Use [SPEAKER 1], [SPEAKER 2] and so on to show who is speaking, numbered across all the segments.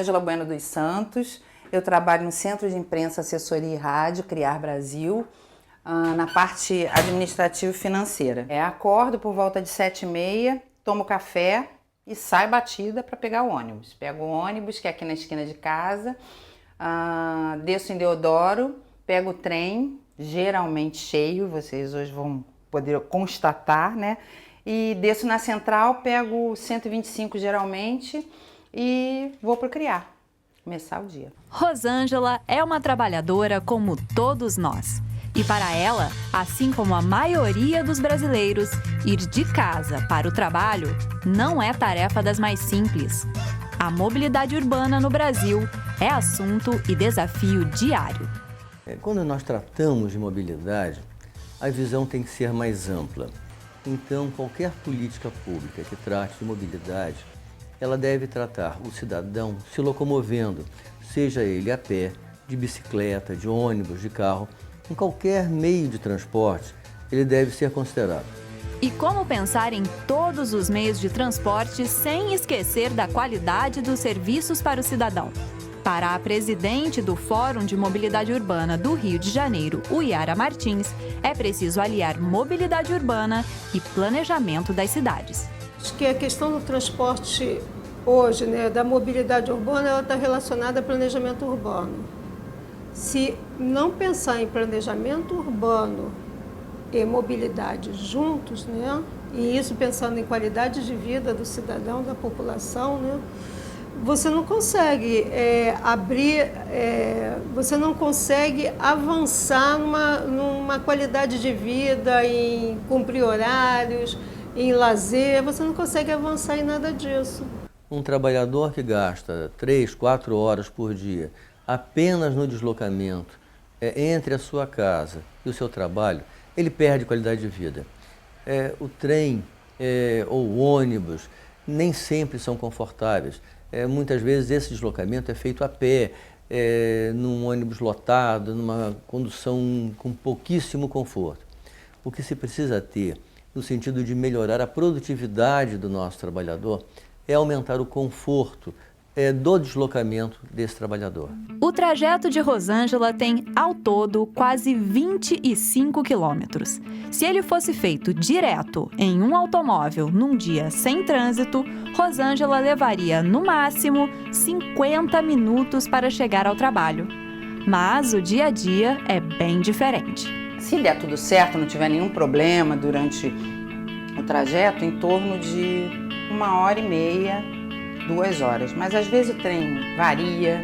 [SPEAKER 1] Rosângela Bueno dos Santos, eu trabalho no Centro de Imprensa, Assessoria e Rádio, Criar Brasil, na parte administrativa e financeira. Acordo por volta de 7h30, tomo café e saio batida para pegar o ônibus. Pego o ônibus, que é aqui na esquina de casa, desço em Deodoro, pego o trem, geralmente cheio, vocês hoje vão poder constatar, né? E desço na Central, pego 125 geralmente e vou pro Criar, começar o dia.
[SPEAKER 2] Rosângela é uma trabalhadora como todos nós. E para ela, assim como a maioria dos brasileiros, ir de casa para o trabalho não é tarefa das mais simples. A mobilidade urbana no Brasil é assunto e desafio diário.
[SPEAKER 3] Quando nós tratamos de mobilidade, a visão tem que ser mais ampla. Então, qualquer política pública que trate de mobilidade, ela deve tratar o cidadão se locomovendo, seja ele a pé, de bicicleta, de ônibus, de carro, em qualquer meio de transporte, ele deve ser considerado.
[SPEAKER 2] E como pensar em todos os meios de transporte sem esquecer da qualidade dos serviços para o cidadão? Para a presidente do Fórum de Mobilidade Urbana do Rio de Janeiro, Uiara Martins, é preciso aliar mobilidade urbana e planejamento das cidades.
[SPEAKER 4] Acho que a questão do transporte hoje, né, da mobilidade urbana, ela está relacionada a planejamento urbano. Se não pensar em planejamento urbano e mobilidade juntos, né, e isso pensando em qualidade de vida do cidadão, da população, né, você não consegue você não consegue avançar numa qualidade de vida, em cumprir horários, em lazer, você não consegue avançar em nada disso.
[SPEAKER 3] Um trabalhador que gasta 3, 4 horas por dia apenas no deslocamento entre a sua casa e o seu trabalho, ele perde qualidade de vida. O trem ou o ônibus nem sempre são confortáveis. Muitas vezes esse deslocamento é feito a pé, num ônibus lotado, numa condução com pouquíssimo conforto. O que se precisa ter, no sentido de melhorar a produtividade do nosso trabalhador, é aumentar o conforto do deslocamento desse trabalhador.
[SPEAKER 2] O trajeto de Rosângela tem, ao todo, quase 25 quilômetros. Se ele fosse feito direto em um automóvel num dia sem trânsito, Rosângela levaria, no máximo, 50 minutos para chegar ao trabalho. Mas o dia a dia é bem diferente.
[SPEAKER 1] Se der tudo certo, não tiver nenhum problema durante o trajeto, em torno de 1h30, 2 horas, mas às vezes o trem varia,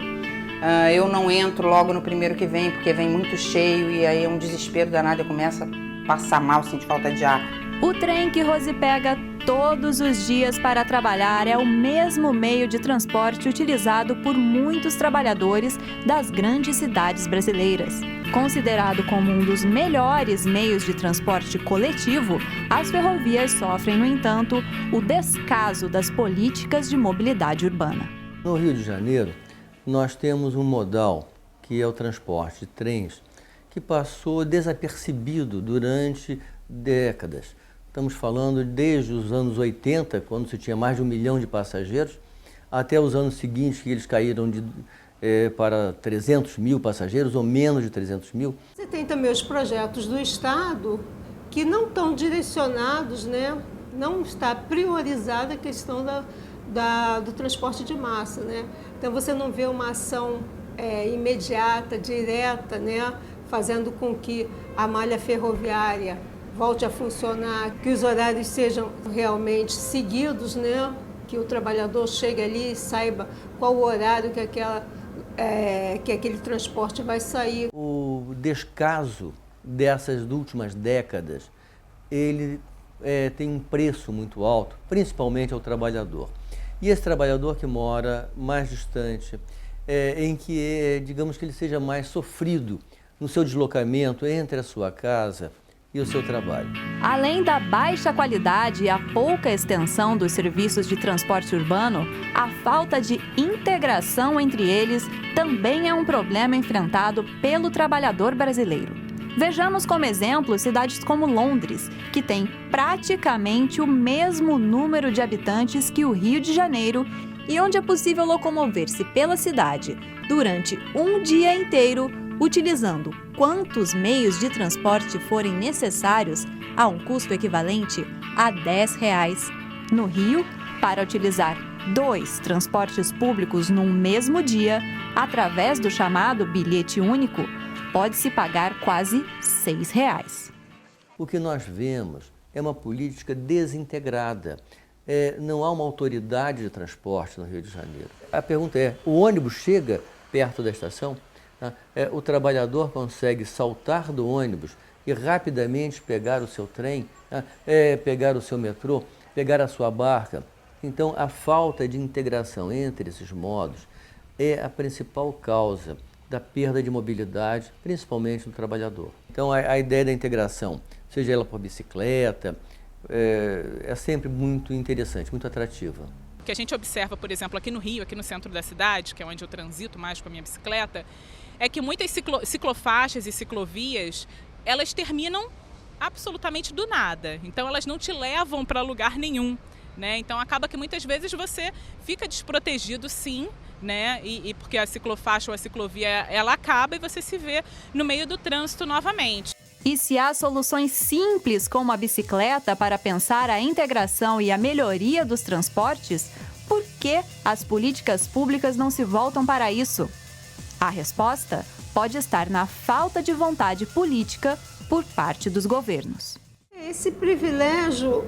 [SPEAKER 1] eu não entro logo no primeiro que vem, porque vem muito cheio e aí é um desespero danado, eu começo a passar mal, sentir falta de ar.
[SPEAKER 2] O trem que Rose pega todos os dias para trabalhar é o mesmo meio de transporte utilizado por muitos trabalhadores das grandes cidades brasileiras. Considerado como um dos melhores meios de transporte coletivo, as ferrovias sofrem, no entanto, o descaso das políticas de mobilidade urbana.
[SPEAKER 3] No Rio de Janeiro, nós temos um modal, que é o transporte de trens, que passou desapercebido durante décadas. Estamos falando desde os anos 80, quando se tinha mais de 1 milhão de passageiros, até os anos seguintes, que eles caíram para 300 mil passageiros ou menos de 300 mil.
[SPEAKER 4] Você tem também os projetos do Estado que não estão direcionados, né? Não está priorizada a questão do transporte de massa, né? Então você não vê uma ação imediata, direta, né? Fazendo com que a malha ferroviária volte a funcionar, que os horários sejam realmente seguidos, né? Que o trabalhador chegue ali e saiba qual o horário que aquele transporte vai sair.
[SPEAKER 3] O descaso dessas últimas décadas, ele tem um preço muito alto, principalmente ao trabalhador. E esse trabalhador que mora mais distante, em que, digamos que ele seja mais sofrido no seu deslocamento entre a sua casa e o seu trabalho.
[SPEAKER 2] Além da baixa qualidade e a pouca extensão dos serviços de transporte urbano, a falta de integração entre eles também é um problema enfrentado pelo trabalhador brasileiro. Vejamos como exemplo cidades como Londres, que tem praticamente o mesmo número de habitantes que o Rio de Janeiro e onde é possível locomover-se pela cidade durante um dia inteiro, utilizando quantos meios de transporte forem necessários a um custo equivalente a R$10. No Rio, para utilizar 2 transportes públicos num mesmo dia, através do chamado bilhete único, pode-se pagar quase R$6.
[SPEAKER 3] O que nós vemos é uma política desintegrada. Não há uma autoridade de transporte no Rio de Janeiro. A pergunta é, o ônibus chega perto da estação? O trabalhador consegue saltar do ônibus e rapidamente pegar o seu trem, pegar o seu metrô, pegar a sua barca? Então, a falta de integração entre esses modos é a principal causa da perda de mobilidade, principalmente do trabalhador. Então, a ideia da integração, seja ela por bicicleta, é sempre muito interessante, muito atrativa.
[SPEAKER 5] O que a gente observa, por exemplo, aqui no Rio, aqui no centro da cidade, que é onde eu transito mais com a minha bicicleta, é que muitas ciclofaixas e ciclovias, elas terminam absolutamente do nada. Então, elas não te levam para lugar nenhum, né? Então, acaba que muitas vezes você fica desprotegido, sim, né? E porque a ciclofaixa ou a ciclovia, ela acaba e você se vê no meio do trânsito novamente.
[SPEAKER 2] E se há soluções simples como a bicicleta para pensar a integração e a melhoria dos transportes, por que as políticas públicas não se voltam para isso? A resposta pode estar na falta de vontade política por parte dos governos.
[SPEAKER 4] Esse privilégio,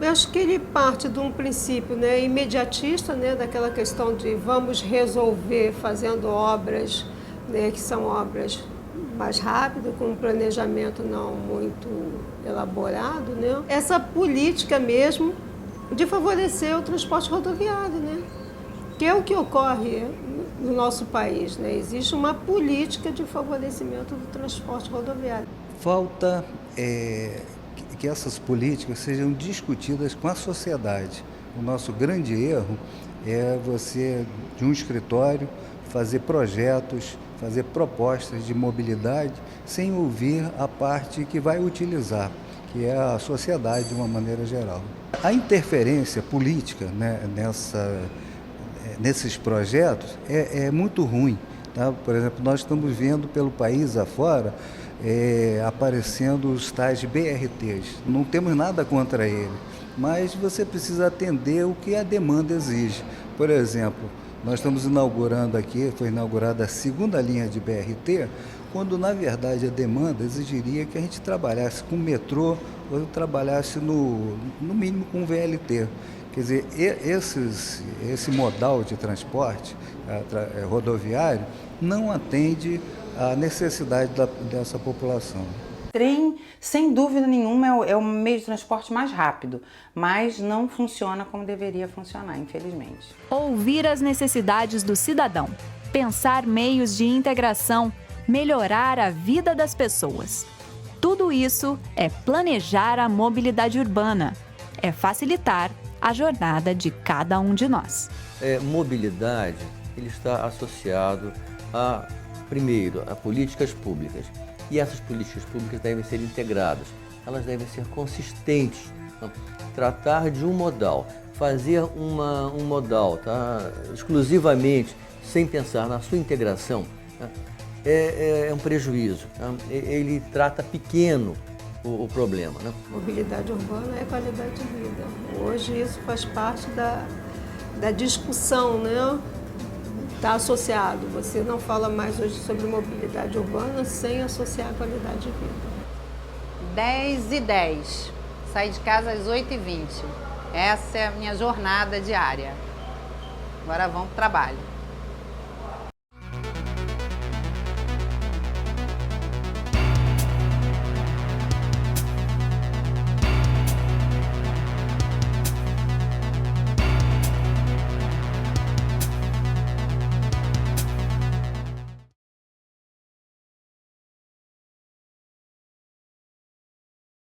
[SPEAKER 4] eu acho que ele parte de um princípio, né, imediatista, né, daquela questão de vamos resolver fazendo obras, né, que são obras mais rápidas, com um planejamento não muito elaborado, né? Essa política mesmo de favorecer o transporte rodoviário, né? Que é o que ocorre no nosso país, né? Existe uma política de favorecimento do transporte rodoviário.
[SPEAKER 6] Falta que essas políticas sejam discutidas com a sociedade. O nosso grande erro é você, de um escritório, fazer projetos, fazer propostas de mobilidade sem ouvir a parte que vai utilizar, que é a sociedade de uma maneira geral. A interferência política, né, nesses projetos é muito ruim. Tá? Por exemplo, nós estamos vendo pelo país afora aparecendo os tais BRTs. Não temos nada contra ele, mas você precisa atender o que a demanda exige. Por exemplo, nós estamos inaugurando aqui, foi inaugurada a 2ª linha de BRT, quando na verdade a demanda exigiria que a gente trabalhasse com metrô ou trabalhasse no mínimo com VLT. Quer dizer, esse modal de transporte rodoviário não atende à necessidade dessa população.
[SPEAKER 1] Trem, sem dúvida nenhuma, é o meio de transporte mais rápido, mas não funciona como deveria funcionar, infelizmente.
[SPEAKER 2] Ouvir as necessidades do cidadão, pensar meios de integração, melhorar a vida das pessoas. Tudo isso é planejar a mobilidade urbana, é facilitar a jornada de cada um de nós.
[SPEAKER 3] Mobilidade, ele está associado primeiro, a políticas públicas. E essas políticas públicas devem ser integradas, elas devem ser consistentes. Tratar de um modal, fazer um modal exclusivamente sem pensar na sua integração, é um prejuízo. Ele trata pequeno o problema.
[SPEAKER 4] Mobilidade urbana é qualidade de vida. Hoje isso faz parte da discussão, né? Está associado. Você não fala mais hoje sobre mobilidade urbana sem associar a qualidade de vida.
[SPEAKER 1] 10h10. Saí de casa às 8h20. Essa é a minha jornada diária. Agora vamos para o trabalho.